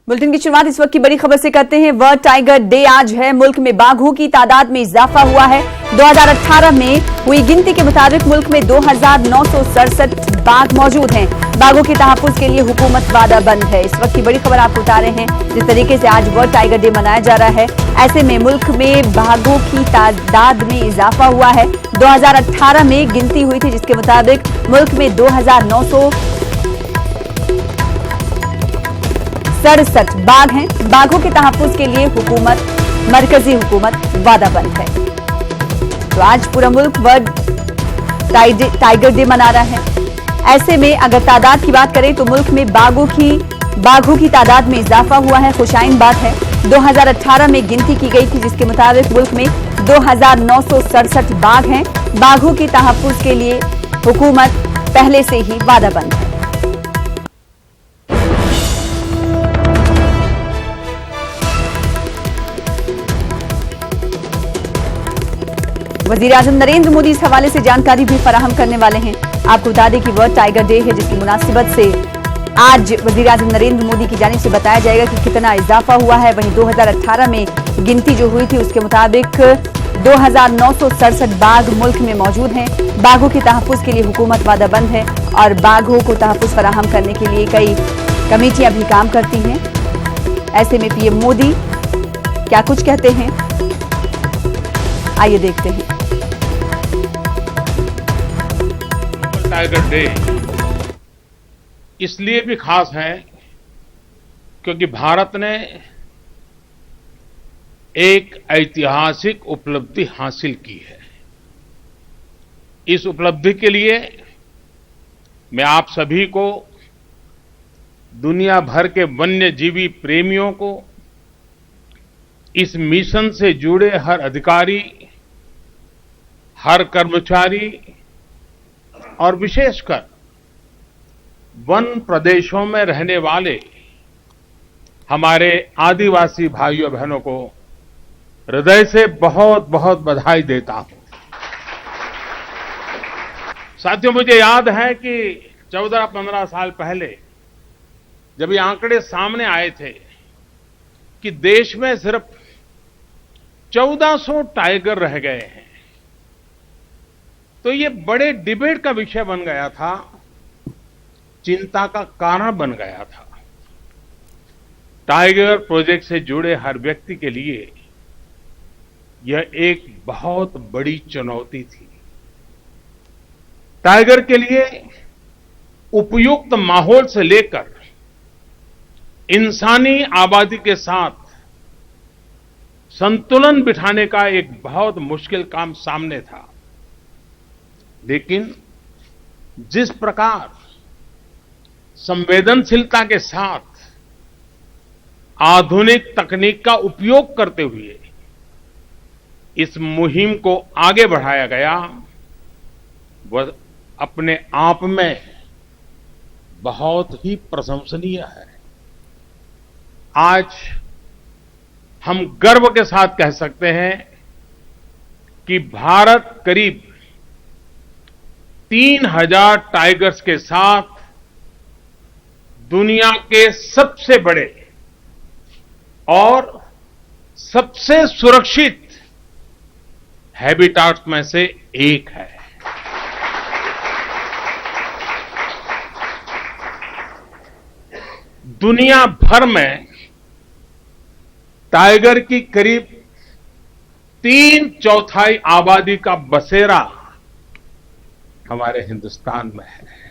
Bulletin की शुरुआत इस वक्त की बड़ी खबर से करते हैं। वर्ल्ड टाइगर डे आज है। मुल्क में बाघों की तादाद में इजाफा हुआ है। 2018 में हुई गिनती के मुताबिक मुल्क में 2967 बाघ मौजूद हैं। बाघों के तहफ्फुज के लिए हुकूमत वादाबंद है। इस वक्त की बड़ी खबर आपको बता रहे हैं। जिस तरीके से आज वर्ल्ड टाइगर डे मनाया जा रहा है, ऐसे में मुल्क में बाघों की तादाद में इजाफा हुआ है। 2018 में गिनती हुई थी जिसके मुताबिक मुल्क में 2967 बाघ हैं। बाघों के तहफ्फुज के लिए मरकजी हुकूमत वादाबंद है। तो आज पूरा मुल्क वर्ल्ड टाइगर डे मना रहा है। ऐसे में अगर तादाद की बात करें तो मुल्क में बाघों की तादाद में इजाफा हुआ है। खुशाइन बात है। 2018 में गिनती की गई थी जिसके मुताबिक मुल्क में 2967 बाघ हैं। बाघों के तहफ्फुज के लिए हुकूमत पहले से ही वादाबंद है। वजीर-ए-आज़म नरेंद्र मोदी इस हवाले से जानकारी भी फराहम करने वाले हैं। आपको बता दें कि वर्ल्ड टाइगर डे है, जिसकी मुनासिबत से आज वजीर-ए-आज़म नरेंद्र मोदी की जानिब से बताया जाएगा कि कितना इजाफा हुआ है। वहीं 2018 में गिनती जो हुई थी उसके मुताबिक 2967 बाघ मुल्क में मौजूद हैं। बाघों के तहफ्फुज के लिए हुकूमत वादाबंद है और बाघों को तहफ्फुज फराहम करने के लिए कई कमेटियां भी काम करती हैं। ऐसे में पीएम मोदी क्या कुछ कहते हैं, आइए देखते हैं। टाइगर डे इसलिए भी खास है क्योंकि भारत ने एक ऐतिहासिक उपलब्धि हासिल की है। इस उपलब्धि के लिए मैं आप सभी को, दुनिया भर के वन्यजीवी प्रेमियों को, इस मिशन से जुड़े हर अधिकारी, हर कर्मचारी और विशेषकर वन प्रदेशों में रहने वाले हमारे आदिवासी भाइयों बहनों को हृदय से बहुत बहुत बधाई देता हूं। साथियों, मुझे याद है कि 14-15 साल पहले जब ये आंकड़े सामने आए थे कि देश में सिर्फ 1400 टाइगर रह गए हैं, तो ये बड़े डिबेट का विषय बन गया था, चिंता का कारण बन गया था। टाइगर प्रोजेक्ट से जुड़े हर व्यक्ति के लिए यह एक बहुत बड़ी चुनौती थी। टाइगर के लिए उपयुक्त माहौल से लेकर इंसानी आबादी के साथ संतुलन बिठाने का एक बहुत मुश्किल काम सामने था। लेकिन जिस प्रकार संवेदनशीलता के साथ आधुनिक तकनीक का उपयोग करते हुए इस मुहिम को आगे बढ़ाया गया, वह अपने आप में बहुत ही प्रशंसनीय है। आज हम गर्व के साथ कह सकते हैं कि भारत करीब 3000 टाइगर्स के साथ दुनिया के सबसे बड़े और सबसे सुरक्षित हैबिटाट्स में से एक है। दुनिया भर में टाइगर की करीब 3/4 आबादी का बसेरा हमारे हिंदुस्तान में है।